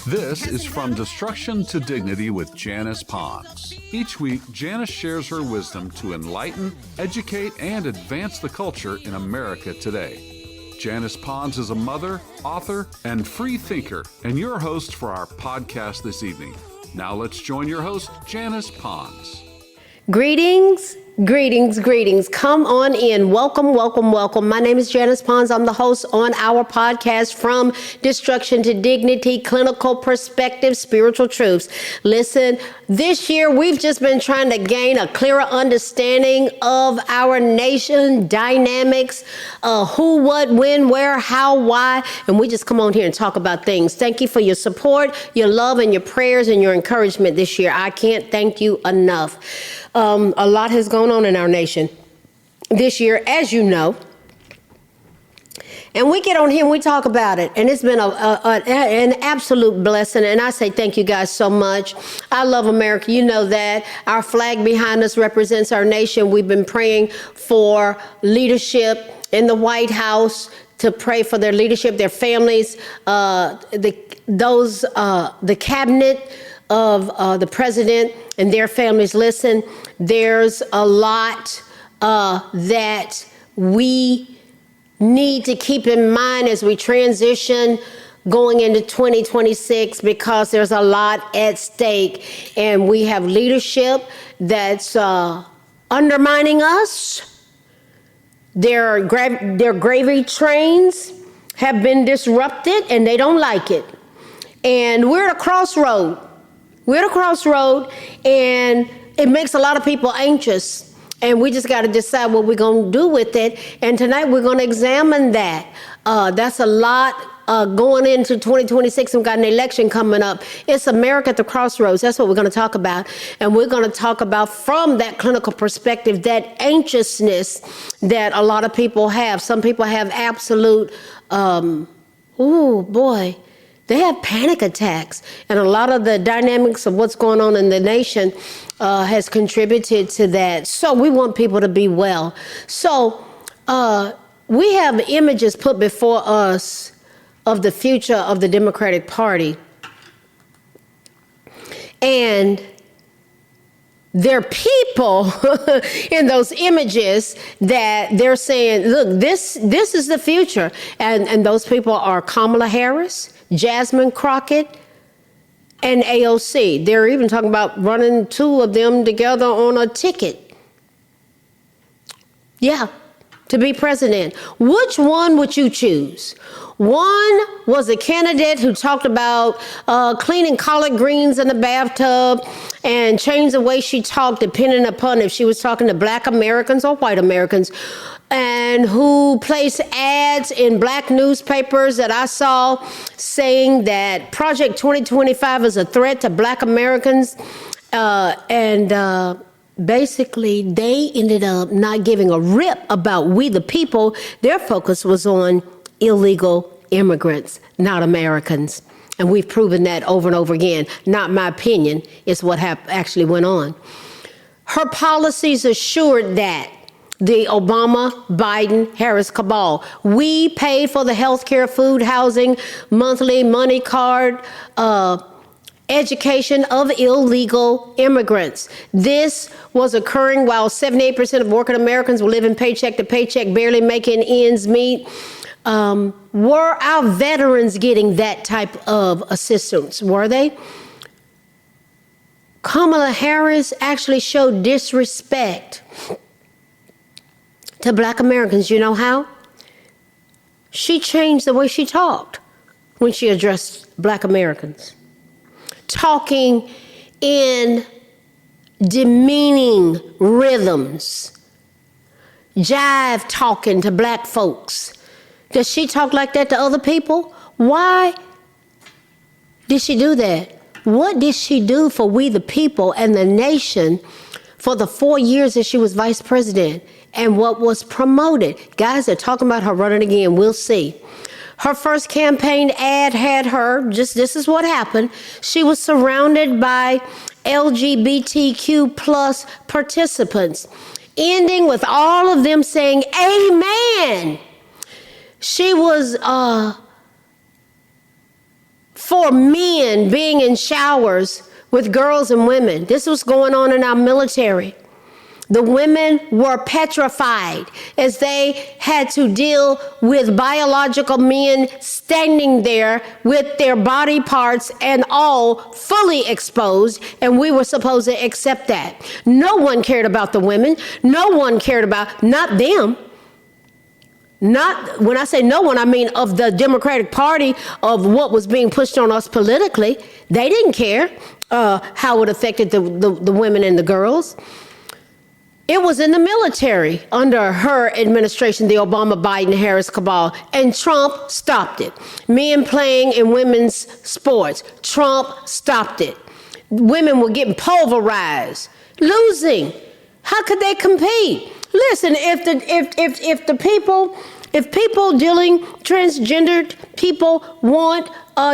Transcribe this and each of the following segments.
This is From Destruction to Dignity with Janice Pons. Each week, Janice shares her wisdom to enlighten, educate, and advance the culture in America today. Janice Pons is a mother, author, and free thinker, and your host for our podcast this evening. Now let's join your host, Janice Pons. Greetings. Greetings. Come on in. Welcome. My name is Janice Pons. I'm the host on our podcast, From Destruction to Dignity, Clinical Perspective, Spiritual Truths. Listen, this year we've just been trying to gain a clearer understanding of our nation, dynamics, who, what, when, where, how, why, and we just come on here and talk about things. Thank you for your support, your love, and your prayers and your encouragement this year. I can't thank you enough. A lot has gone on in our nation this year, as you know. And we get on here and we talk about it. And it's been an absolute blessing. And I say thank you guys so much. I love America. You know that. Our flag behind us represents our nation. We've been praying for leadership in the White House, to pray for their leadership, their families, the cabinet of the president and their families. Listen, there's a lot that we need to keep in mind as we transition going into 2026, because there's a lot at stake, and we have leadership that's undermining us. Their gravy trains have been disrupted, and they don't like it. And we're at a crossroad. And it makes a lot of people anxious. And we just got to decide what we're going to do with it. And tonight we're going to examine that. That's a lot going into 2026. We've got an election coming up. It's America at the Crossroads. That's what we're going to talk about. And we're going to talk about, from that clinical perspective, that anxiousness that a lot of people have. Some people have absolute, they have panic attacks, and a lot of the dynamics of what's going on in the nation has contributed to that. So we want people to be well. So we have images put before us of the future of the Democratic Party. And there are people in those images that they're saying, look, this is the future. And those people are Kamala Harris, Jasmine Crockett, and AOC. They're even talking about running two of them together on a ticket. Yeah, to be president. Which one would you choose? One was a candidate who talked about cleaning collard greens in the bathtub and changed the way she talked depending upon if she was talking to Black Americans or white Americans, and who placed ads in Black newspapers that I saw saying that Project 2025 is a threat to Black Americans. Basically, they ended up not giving a rip about we the people. Their focus was on illegal immigrants, not Americans. And we've proven that over and over again. Not my opinion, it's what actually went on. Her policies assured that the Obama, Biden, Harris cabal, we paid for the health care, food, housing, monthly money card, education of illegal immigrants. This was occurring while 78% of working Americans were living paycheck to paycheck, barely making ends meet. Were our veterans getting that type of assistance? Were they? Kamala Harris actually showed disrespect to Black Americans. You know how? She changed the way she talked when she addressed Black Americans. Talking in demeaning rhythms, jive talking to Black folks. Does she talk like that to other people? Why did she do that? What did she do for we the people and the nation for the 4 years that she was vice president? And what was promoted? Guys, they're talking about her running again. We'll see. Her first campaign ad had her, this is what happened. She was surrounded by LGBTQ plus participants, ending with all of them saying, amen. She was for men being in showers with girls and women. This was going on in our military. The women were petrified as they had to deal with biological men standing there with their body parts and all fully exposed, and we were supposed to accept that. No one cared about the women. No one cared about, not them. Not, when I say no one, I mean of the Democratic Party, of what was being pushed on us politically. They didn't care how it affected the women and the girls. It was in the military under her administration, the Obama, Biden, Harris cabal, and Trump stopped it. Men playing in women's sports, Trump stopped it. Women were getting pulverized, losing. How could they compete? Listen, if people dealing transgendered people want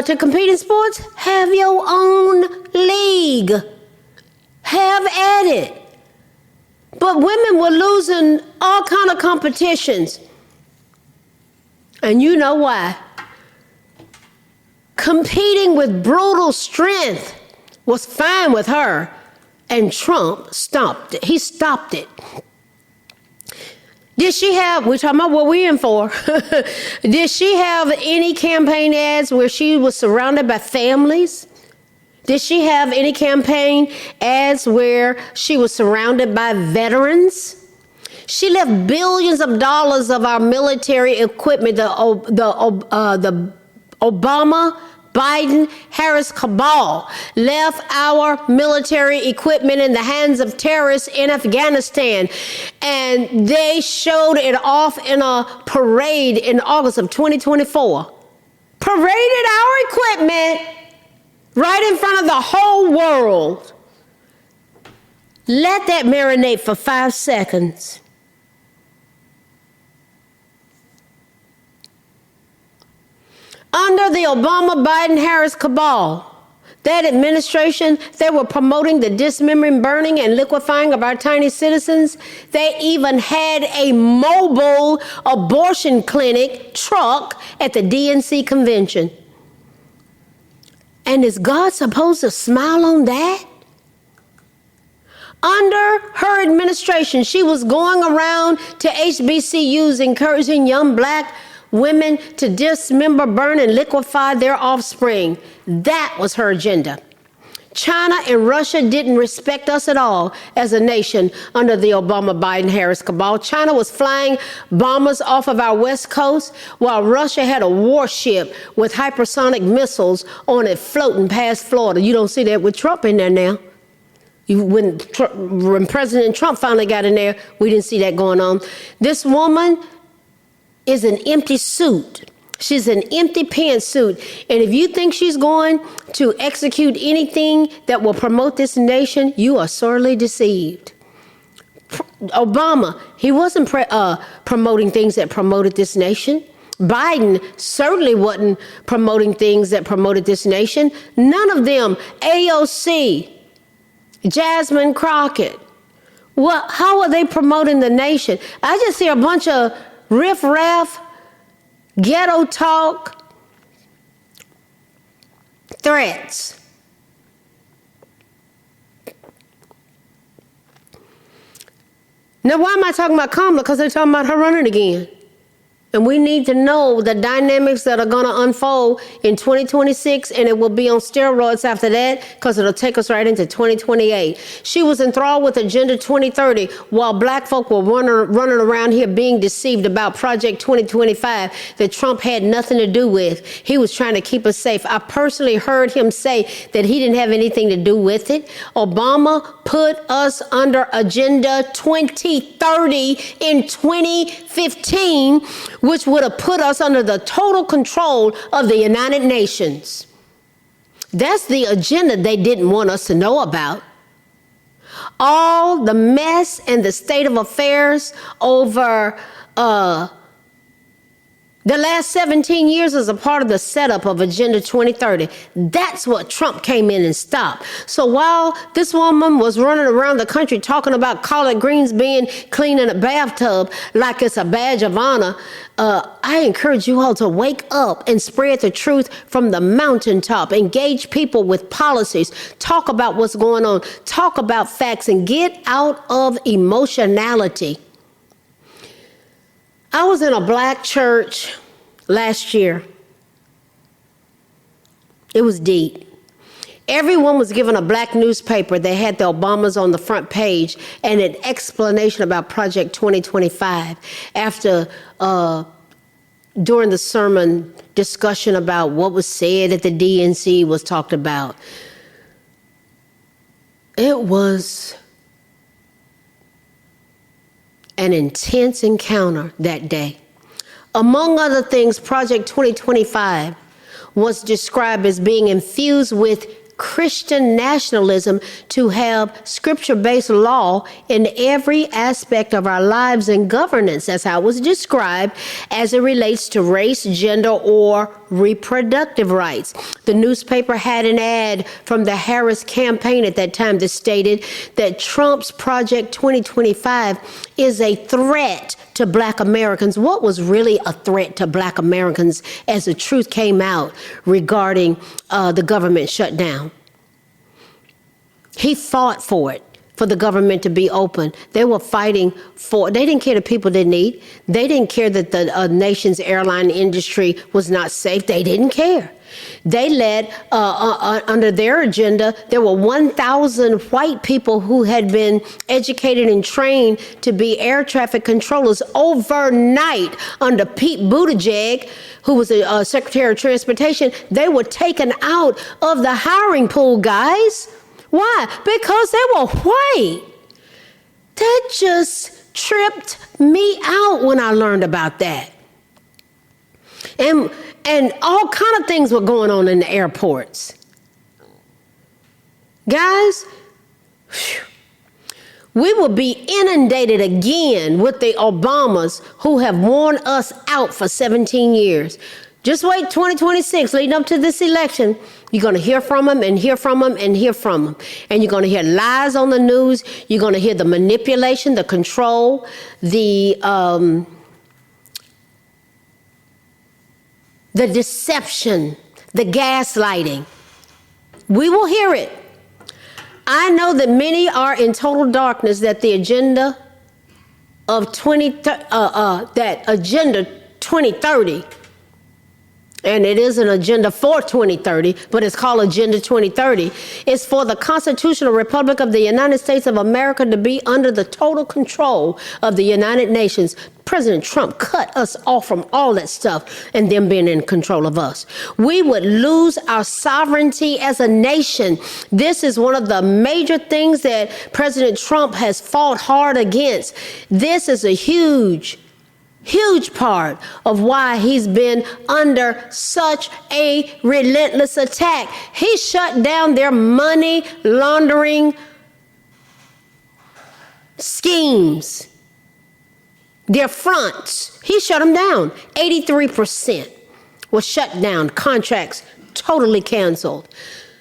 to compete in sports, have your own league. Have at it. But women were losing all kind of competitions. And you know why? Competing with brutal strength was fine with her, and Trump stopped it. He stopped it. Did she have, we're talking about what we're in for. Did she have any campaign ads where she was surrounded by families? Did she have any campaign ads where she was surrounded by veterans? She left billions of dollars of our military equipment, the Obama, Biden, Harris cabal left our military equipment in the hands of terrorists in Afghanistan. And they showed it off in a parade in August of 2024. Paraded our equipment right in front of the whole world. Let that marinate for 5 seconds. Under the Obama, Biden, Harris cabal, that administration, they were promoting the dismembering, burning, and liquefying of our tiny citizens. They even had a mobile abortion clinic truck at the DNC convention. And is God supposed to smile on that? Under her administration, she was going around to HBCUs encouraging young black women to dismember, burn, and liquefy their offspring. That was her agenda. China and Russia didn't respect us at all as a nation under the Obama, Biden, Harris cabal. China was flying bombers off of our west coast, while Russia had a warship with hypersonic missiles on it floating past Florida. You don't see that with Trump in there now. When President Trump finally got in there, we didn't see that going on. This woman is an empty suit. She's an empty pantsuit. And if you think she's going to execute anything that will promote this nation, you are sorely deceived. Obama, he wasn't promoting things that promoted this nation. Biden certainly wasn't promoting things that promoted this nation. None of them. AOC, Jasmine Crockett. How are they promoting the nation? I just hear a bunch of riff-raff, ghetto talk, threats. Now, why am I talking about Kamala? Because they're talking about her running again. And we need to know the dynamics that are going to unfold in 2026, and it will be on steroids after that because it'll take us right into 2028. She was enthralled with Agenda 2030 while black folk were running around here being deceived about Project 2025 that Trump had nothing to do with. He was trying to keep us safe. I personally heard him say that he didn't have anything to do with it. Obama put us under Agenda 2030 in 2015, which would have put us under the total control of the United Nations. That's the agenda they didn't want us to know about. All the mess and the state of affairs over The last 17 years is a part of the setup of Agenda 2030. That's what Trump came in and stopped. So while this woman was running around the country talking about collard greens being clean in a bathtub like it's a badge of honor, I encourage you all to wake up and spread the truth from the mountaintop. Engage people with policies. Talk about what's going on. Talk about facts and get out of emotionality. I was in a black church last year. It was deep. Everyone was given a black newspaper that had the Obamas on the front page and an explanation about Project 2025. After, during the sermon, discussion about what was said at the DNC was talked about. It was an intense encounter that day. Among other things, Project 2025 was described as being infused with Christian nationalism to have scripture-based law in every aspect of our lives and governance. That's how it was described as it relates to race, gender, or reproductive rights. The newspaper had an ad from the Harris campaign at that time that stated that Trump's Project 2025 is a threat to Black Americans. What was really a threat to Black Americans as the truth came out regarding the government shutdown? He fought for it, for the government to be open. They were fighting for, they didn't care that people didn't eat. They didn't care that the nation's airline industry was not safe. They didn't care. They led, under their agenda, there were 1,000 white people who had been educated and trained to be air traffic controllers overnight under Pete Buttigieg, who was a Secretary of Transportation. They were taken out of the hiring pool, guys. Why? Because they were white. That just tripped me out when I learned about that. And all kind of things were going on in the airports. Guys, we will be inundated again with the Obamas who have worn us out for 17 years. Just wait, 2026, leading up to this election, you're going to hear from them and hear from them and hear from them. And you're going to hear lies on the news. You're going to hear the manipulation, the control, the deception, the gaslighting. We will hear it. I know that many are in total darkness that the agenda of Agenda 2030, and it is an agenda for 2030, but it's called Agenda 2030, is for the Constitutional Republic of the United States of America to be under the total control of the United Nations. President Trump cut us off from all that stuff and them being in control of us. We would lose our sovereignty as a nation. This is one of the major things that President Trump has fought hard against. This is a huge part of why he's been under such a relentless attack. He shut down their money laundering schemes, their fronts. He shut them down. 83% was shut down. Contracts totally canceled.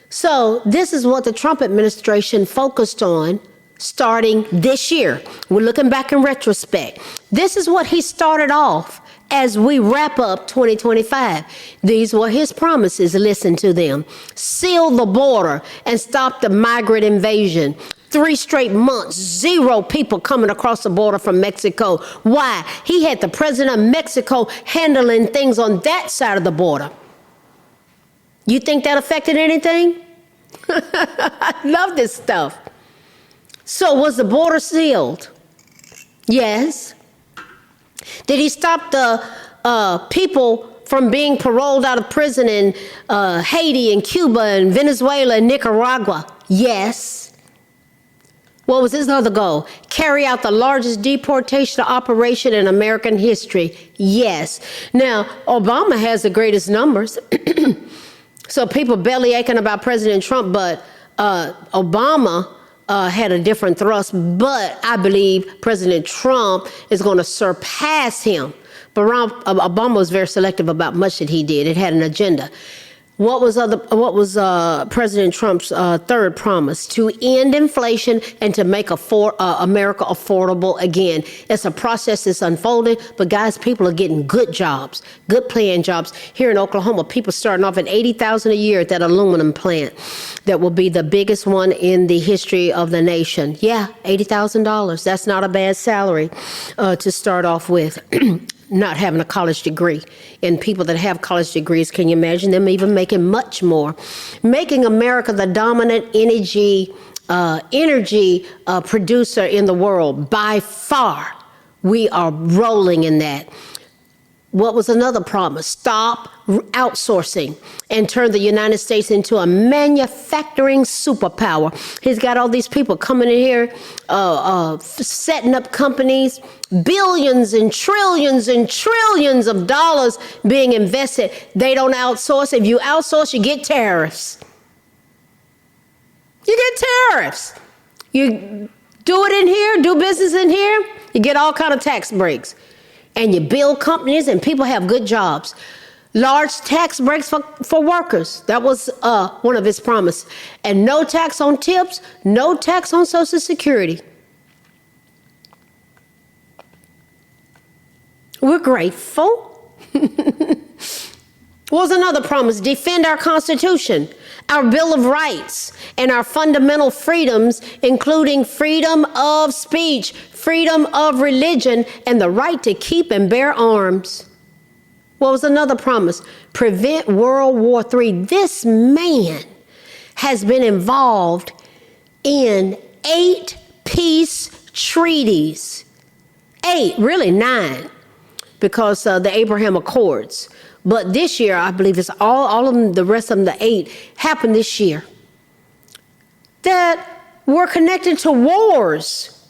So this is what the Trump administration focused on starting this year. We're looking back in retrospect. This is what he started off as we wrap up 2025. These were his promises. Listen to them. Seal the border and stop the migrant invasion. 3 straight months, 0 people coming across the border from Mexico. Why? He had the president of Mexico handling things on that side of the border. You think that affected anything? I love this stuff. So was the border sealed? Yes. Did he stop the people from being paroled out of prison in Haiti and Cuba and Venezuela and Nicaragua? Yes. What was his other goal? Carry out the largest deportation operation in American history? Yes. Now, Obama has the greatest numbers. So people belly aching about President Trump, but Obama had a different thrust, but I believe President Trump is going to surpass him Barack Obama was very selective about much that he did. It had an agenda. What was President Trump's third promise? To end inflation and to make America affordable again. It's a process that's unfolding, but guys, people are getting good jobs, good paying jobs. Here in Oklahoma, people starting off at $80,000 a year at that aluminum plant that will be the biggest one in the history of the nation. Yeah, $80,000. That's not a bad salary to start off with. Not having a college degree. And people that have college degrees, can you imagine them even making much more? Making America the dominant energy producer in the world. By far, we are rolling in that. What was another promise? Stop outsourcing and turn the United States into a manufacturing superpower. He's got all these people coming in here, setting up companies, billions and trillions of dollars being invested. They don't outsource. If you outsource, you get tariffs. You get tariffs. You do it in here, do business in here, you get all kind of tax breaks. And you build companies and people have good jobs. Large tax breaks for workers. That was one of his promises. And no tax on tips, no tax on Social Security. We're grateful. What was another promise? Defend our Constitution, our Bill of Rights, and our fundamental freedoms, including freedom of speech, freedom of religion, and the right to keep and bear arms. What was another promise? Prevent World War III. This man has been involved in 8 peace treaties. 8, really 9, because the Abraham Accords. But this year, I believe it's all of them, the rest of them, the 8, happened this year that were connected to wars.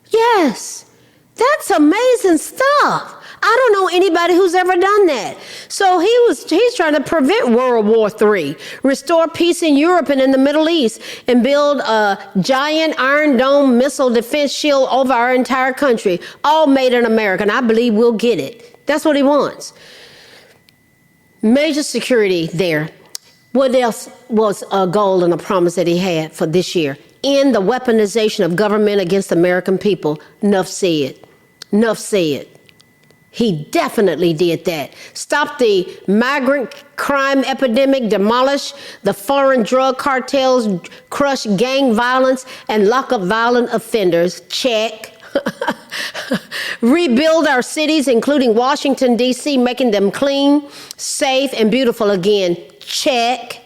Yes, that's amazing stuff. I don't know anybody who's ever done that. So he's trying to prevent World War III, restore peace in Europe and in the Middle East, and build a giant Iron Dome missile defense shield over our entire country, all made in America. And I believe we'll get it. That's what he wants. Major security there. What else was a goal and a promise that he had for this year? End the weaponization of government against the American people. Enough said. Enough said. He definitely did that. Stop the migrant crime epidemic, demolish the foreign drug cartels, crush gang violence, and lock up violent offenders. Check. Rebuild our cities, including Washington, D.C., making them clean, safe, and beautiful again. Check.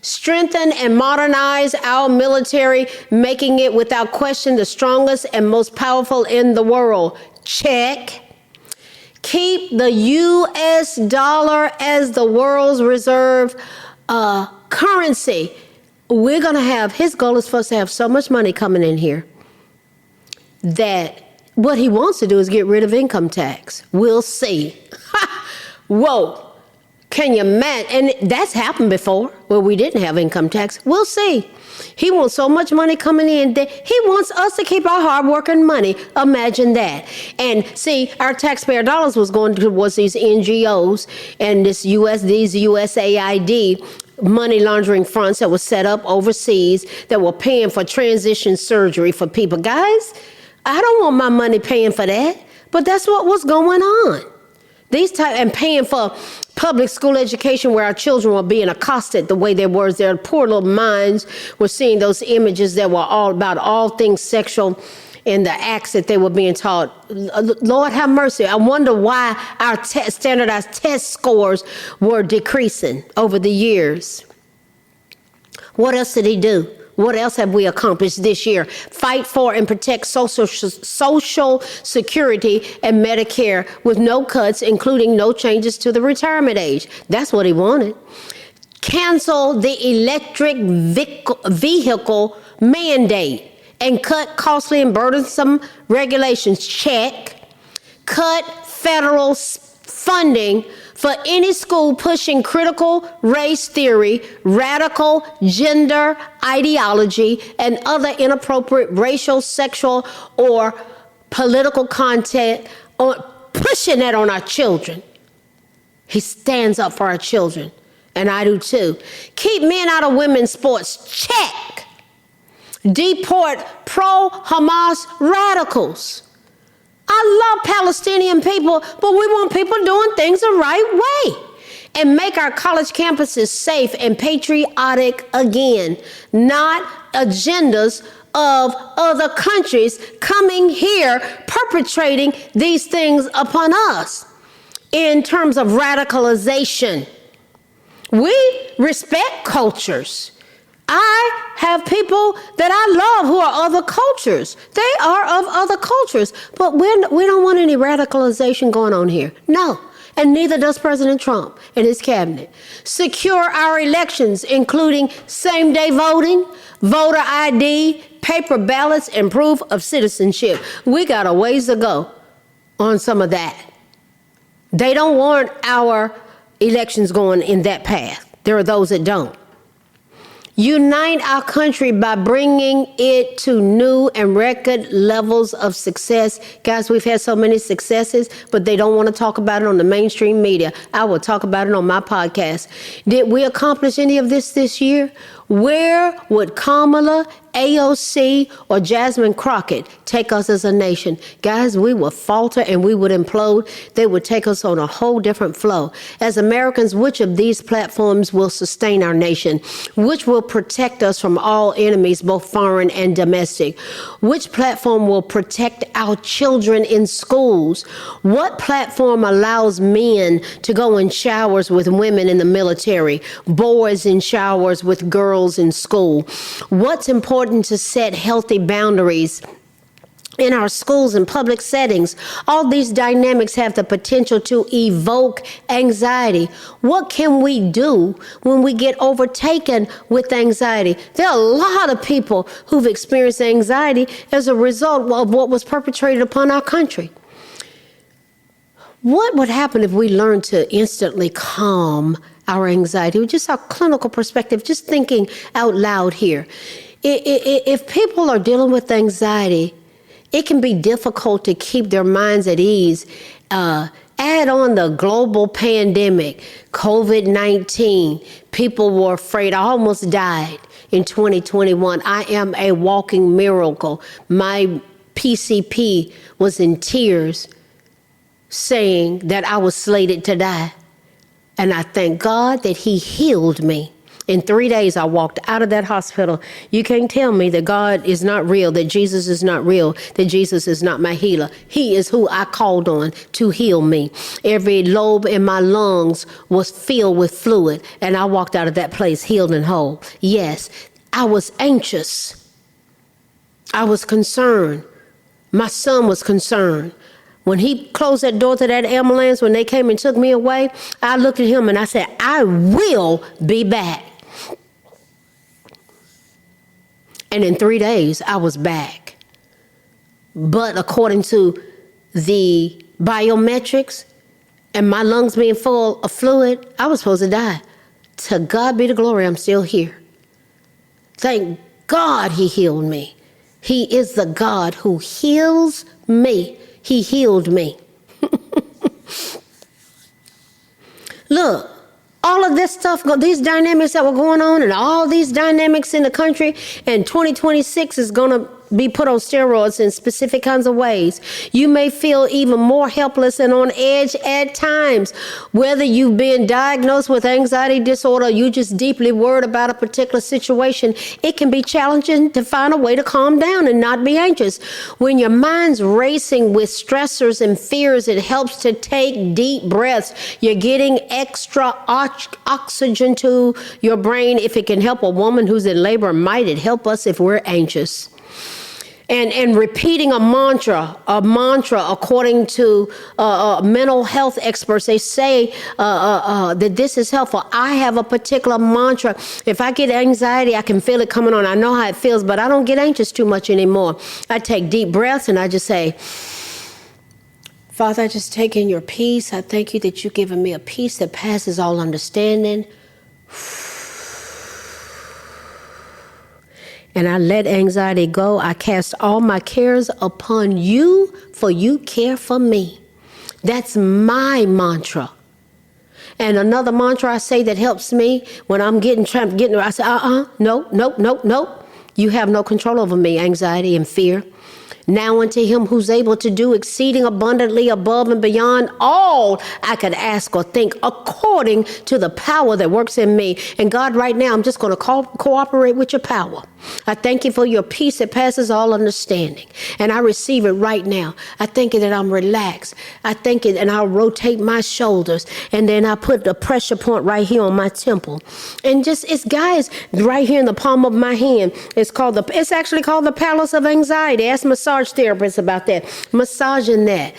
Strengthen and modernize our military, making it without question the strongest and most powerful in the world. Check. Keep the U.S. dollar as the world's reserve currency. We're going to have, his goal is for us to have so much money coming in here that what he wants to do is get rid of income tax. We'll see. Whoa. Can you imagine? And that's happened before where we didn't have income tax. We'll see. He wants so much money coming in that he wants us to keep our hard-working money. Imagine that. And see, our taxpayer dollars was going towards these NGOs and these USAID money laundering fronts that were set up overseas that were paying for transition surgery for people. Guys, I don't want my money paying for that, but that's what was going on. And paying for public school education where our children were being accosted the way they were. Their poor little minds were seeing those images that were all about all things sexual and the acts that they were being taught. Lord have mercy. I wonder why our standardized test scores were decreasing over the years. What else did he do? What else have we accomplished this year? Fight for and protect Social Security and Medicare with no cuts, including no changes to the retirement age. That's what he wanted. Cancel the electric vehicle mandate and cut costly and burdensome regulations. Check. Cut federal funding for any school pushing critical race theory, radical gender ideology, and other inappropriate racial, sexual, or political content. Push pushing that on our children. He stands up for our children, and I do too. Keep men out of women's sports. Check. Deport pro-Hamas radicals. I love Palestinian people, but we want people doing things the right way. And make our college campuses safe and patriotic again, not agendas of other countries coming here perpetrating these things upon us. In terms of radicalization, we respect cultures. I have people that I love who are other cultures. They are of other cultures, but we don't want any radicalization going on here. No. And neither does President Trump and his cabinet. Secure our elections, including same-day voting, voter ID, paper ballots, and proof of citizenship. We got a ways to go on some of that. They don't want our elections going in that path. There are those that don't. Unite our country by bringing it to new and record levels of success. Guys, we've had so many successes, but they don't want to talk about it on the mainstream media. I will talk about it on my podcast. Did we accomplish any of this year? Where would Kamala, AOC, or Jasmine Crockett take us as a nation? Guys, we would falter and we would implode. They would take us on a whole different flow. As Americans, which of these platforms will sustain our nation? Which will protect us from all enemies, both foreign and domestic? Which platform will protect our children in schools? What platform allows men to go in showers with women in the military, boys in showers with girls in school? What's important to set healthy boundaries in our schools and public settings? All these dynamics have the potential to evoke anxiety. What can we do when we get overtaken with anxiety? There are a lot of people who've experienced anxiety as a result of what was perpetrated upon our country. What would happen if we learned to instantly calm our anxiety? Just our clinical perspective, just thinking out loud here. If people are dealing with anxiety, it can be difficult to keep their minds at ease. Add on the global pandemic, COVID-19. People were afraid. I almost died in 2021. I am a walking miracle. My PCP was in tears saying that I was slated to die. And I thank God that he healed me. In 3 days, I walked out of that hospital. You can't tell me that God is not real, that Jesus is not real, that Jesus is not my healer. He is who I called on to heal me. Every lobe in my lungs was filled with fluid, and I walked out of that place healed and whole. Yes, I was anxious. I was concerned. My son was concerned. When he closed that door to that ambulance, when they came and took me away, I looked at him and I said, I will be back. And in 3 days, I was back. But according to the biometrics and my lungs being full of fluid, I was supposed to die. To God be the glory, I'm still here. Thank God he healed me. He is the God who heals me. He healed me. Look, all of this stuff, these dynamics that were going on and all these dynamics in the country, and 2026 is going to be put on steroids in specific kinds of ways. You may feel even more helpless and on edge at times. Whether you've been diagnosed with anxiety disorder, or you just deeply worried about a particular situation, it can be challenging to find a way to calm down and not be anxious. When your mind's racing with stressors and fears, it helps to take deep breaths. You're getting extra oxygen to your brain. If it can help a woman who's in labor, might it help us if we're anxious? And repeating a mantra according to mental health experts, they say that this is helpful. I have a particular mantra. If I get anxiety, I can feel it coming on. I know how it feels, but I don't get anxious too much anymore. I take deep breaths and I just say, Father, I just take in your peace. I thank you that you've given me a peace that passes all understanding. And I let anxiety go. I cast all my cares upon you, for you care for me. That's my mantra. And another mantra I say that helps me when I'm I say, no. You have no control over me, anxiety and fear. Now unto him who's able to do exceeding abundantly above and beyond all I could ask or think, according to the power that works in me. And God, right now, I'm just going to cooperate with your power. I thank you for your peace that passes all understanding. And I receive it right now. I thank you that I'm relaxed. I thank you, and I'll rotate my shoulders. And then I put the pressure point right here on my temple. And it's guys, right here in the palm of my hand. It's actually called the Palace of Anxiety. Ask massage therapists about that. Massaging that.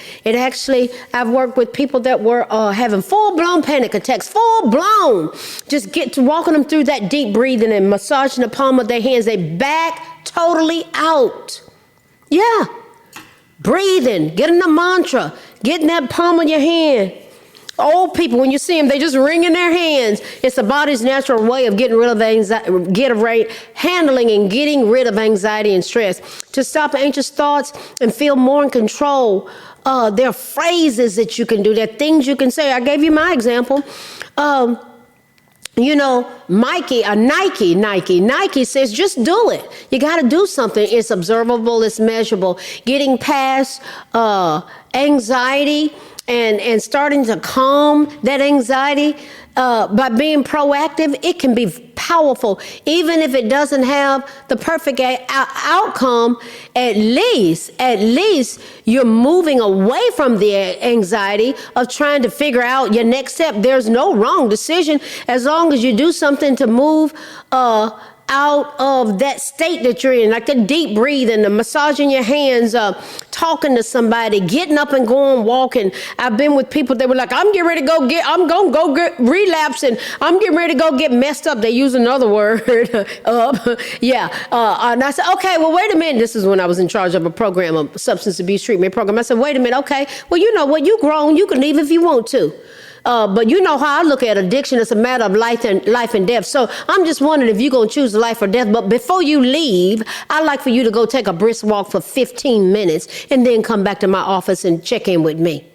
I've worked with people that were having full-blown panic attacks. Full-blown. Just walking them through that deep breathing and massaging the palm of their hands. They back totally out. Yeah. Breathing. Getting the mantra. Getting that palm of your hand. Old people, when you see them, they just wringing their hands. It's the body's natural way of getting rid of handling and getting rid of anxiety and stress. To stop anxious thoughts and feel more in control. There are phrases that you can do. There are things you can say. I gave you my example. Nike says, just do it. You got to do something. It's observable. It's measurable. Getting past anxiety and starting to calm that anxiety by being proactive, it can be powerful. Even if it doesn't have the perfect outcome, at least you're moving away from the anxiety of trying to figure out your next step. There's no wrong decision as long as you do something to move out of that state that you're in, like the deep breathing, the massaging your hands, talking to somebody, getting up and going walking. I've been with people that were like, I'm going to go get relapse, and I'm getting ready to go get messed up. They use another word, up. Yeah. And I said, okay, well, wait a minute. This is when I was in charge of a program, a substance abuse treatment program. I said, wait a minute. Okay. Well, you know what? You grown. You can leave if you want to. But you know how I look at addiction. It's a matter of life and death. So I'm just wondering if you're going to choose life or death. But before you leave, I'd like for you to go take a brisk walk for 15 minutes and then come back to my office and check in with me.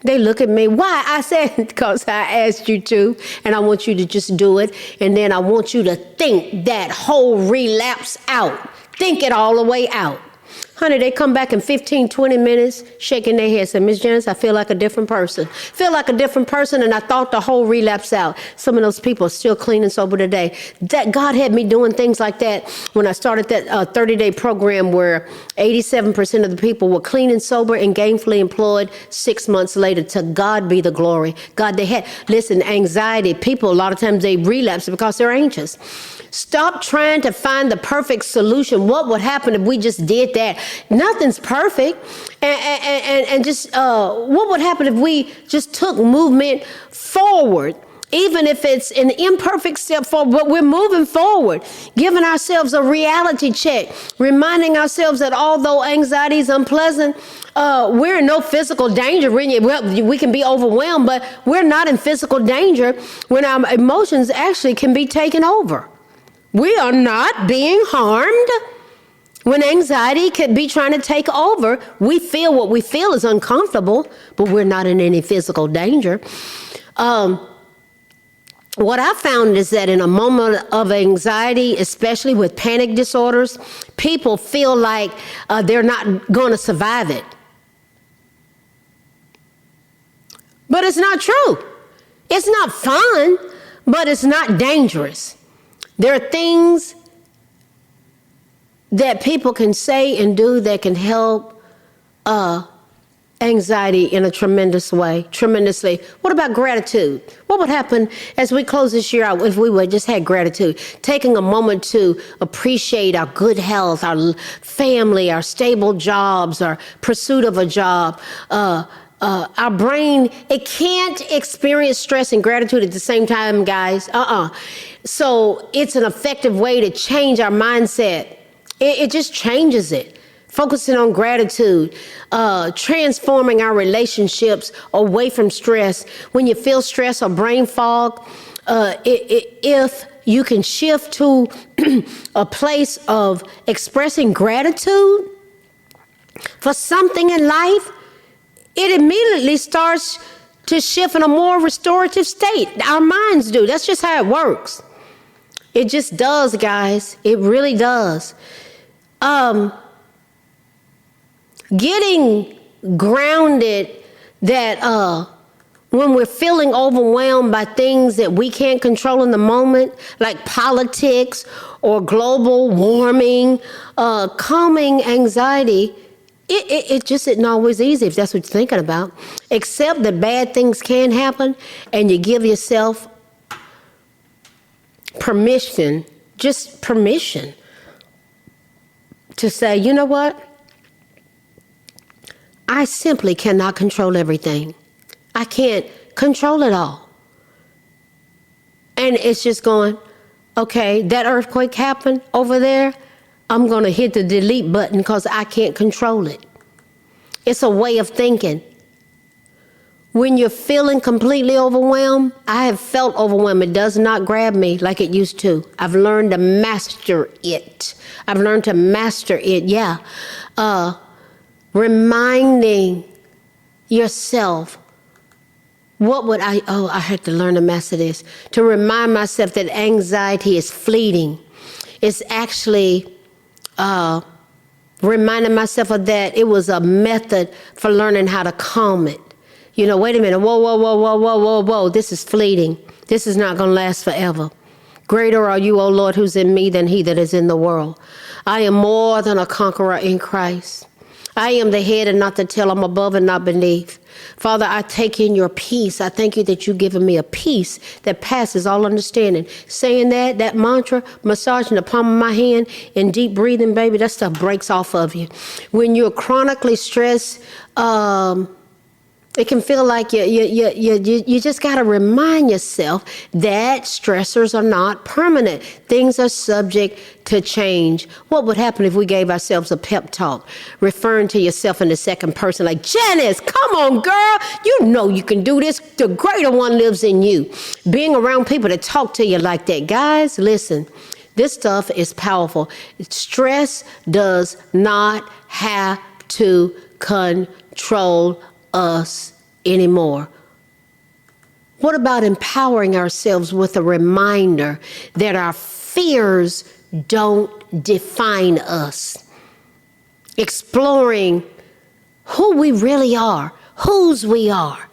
They look at me. Why? I said, because I asked you to, and I want you to just do it. And then I want you to think that whole relapse out. Think it all the way out. Honey, they come back in 15, 20 minutes, shaking their head, say, Miss Janice, I feel like a different person. And I thought the whole relapse out. Some of those people are still clean and sober today. That God had me doing things like that when I started that 30-day program where 87% of the people were clean and sober and gainfully employed 6 months later. To God be the glory. Anxiety, people, a lot of times they relapse because they're anxious. Stop trying to find the perfect solution. What would happen if we just did that? Nothing's perfect. And what would happen if we just took movement forward? Even if it's an imperfect step forward, but we're moving forward, giving ourselves a reality check, reminding ourselves that although anxiety is unpleasant, we're in no physical danger. We can be overwhelmed, but we're not in physical danger when our emotions actually can be taken over. We are not being harmed. When anxiety could be trying to take over, we feel what we feel is uncomfortable, but we're not in any physical danger. What I found is that in a moment of anxiety, especially with panic disorders, people feel like they're not going to survive it. But it's not true. It's not fun, but it's not dangerous. There are things that people can say and do that can help anxiety in a tremendously. What about gratitude? What would happen as we close this year out if we would just had gratitude? Taking a moment to appreciate our good health, our family, our stable jobs, our pursuit of a job. Our brain, it can't experience stress and gratitude at the same time, guys. So it's an effective way to change our mindset. It just changes it. Focusing on gratitude, transforming our relationships away from stress. When you feel stress or brain fog, if you can shift to a place of expressing gratitude for something in life, it immediately starts to shift in a more restorative state. Our minds do. That's just how it works. It just does, guys. It really does. Getting grounded that when we're feeling overwhelmed by things that we can't control in the moment, like politics or global warming, calming anxiety, it just isn't always easy if that's what you're thinking about. Except that bad things can happen, and you give yourself permission, just permission, to say, you know what? I simply cannot control everything. I can't control it all. And it's just going, okay, that earthquake happened over there. I'm going to hit the delete button because I can't control it. It's a way of thinking. When you're feeling completely overwhelmed, I have felt overwhelmed. It does not grab me like it used to. I've learned to master it. Yeah. Reminding yourself, I had to learn to master this. To remind myself that anxiety is fleeting. It's actually reminding myself of that. It was a method for learning how to calm it. You know, wait a minute. Whoa. This is fleeting. This is not going to last forever. Greater are you, O Lord, who's in me than he that is in the world. I am more than a conqueror in Christ. I am the head and not the tail. I'm above and not beneath. Father, I take in your peace. I thank you that you've given me a peace that passes all understanding. Saying that mantra, massaging the palm of my hand and deep breathing, baby, that stuff breaks off of you. When you're chronically stressed, it can feel like you just got to remind yourself that stressors are not permanent. Things are subject to change. What would happen if we gave ourselves a pep talk, referring to yourself in the second person like, Janice, come on, girl. You know you can do this. The greater one lives in you. Being around people that talk to you like that. Guys, listen, this stuff is powerful. Stress does not have to control us anymore. What about empowering ourselves with a reminder that our fears don't define us? Exploring who we really are, whose we are.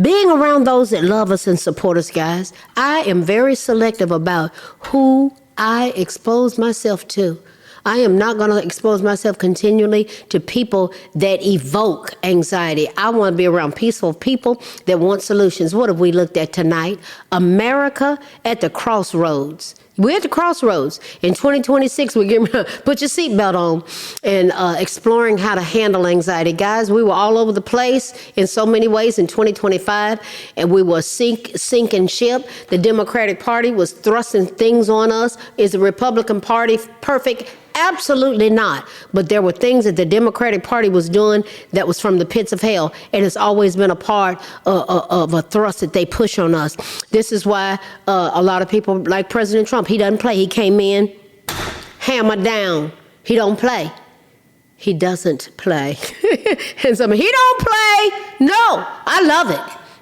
Being around those that love us and support us, guys. I am very selective about who I expose myself to. I am not going to expose myself continually to people that evoke anxiety. I want to be around peaceful people that want solutions. What have we looked at tonight? America at the crossroads. We're at the crossroads. In 2026, we're going to put your seatbelt on and exploring how to handle anxiety. Guys, we were all over the place in so many ways in 2025, and we were sinking ship. The Democratic Party was thrusting things on us. Is the Republican Party perfect? Absolutely not. But there were things that the Democratic Party was doing that was from the pits of hell. And it's always been a part of a thrust that they push on us. This is why a lot of people like President Trump, he doesn't play. He came in, hammer down. He don't play. He doesn't play. And some, he don't play. No, I love it.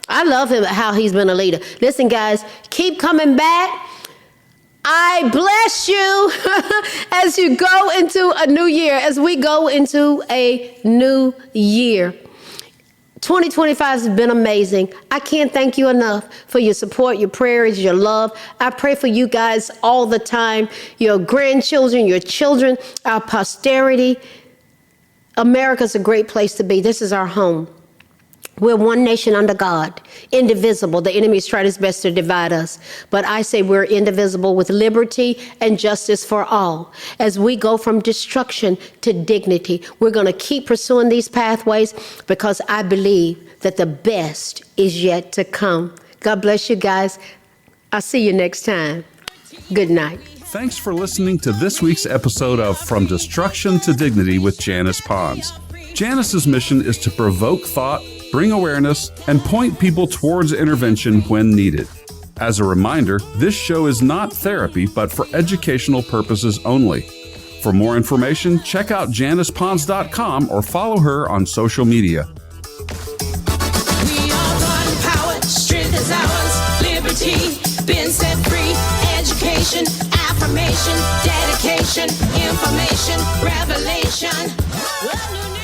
I love him, how he's been a leader. Listen, guys, keep coming back. I bless you as you go into a new year, as we go into a new year. 2025 has been amazing. I can't thank you enough for your support, your prayers, your love. I pray for you guys all the time, your grandchildren, your children, our posterity. America's a great place to be. This is our home. We're one nation under God, indivisible. The enemy's tried his best to divide us. But I say we're indivisible with liberty and justice for all. As we go from destruction to dignity, we're going to keep pursuing these pathways because I believe that the best is yet to come. God bless you guys. I'll see you next time. Good night. Thanks for listening to this week's episode of From Destruction to Dignity with Janice Pons. Janice's mission is to provoke thought, bring awareness, and point people towards intervention when needed. As a reminder, this show is not therapy, but for educational purposes only. For more information, check out JanicePons.com or follow her on social media. inspiration, affirmation, dedication, information, revelation.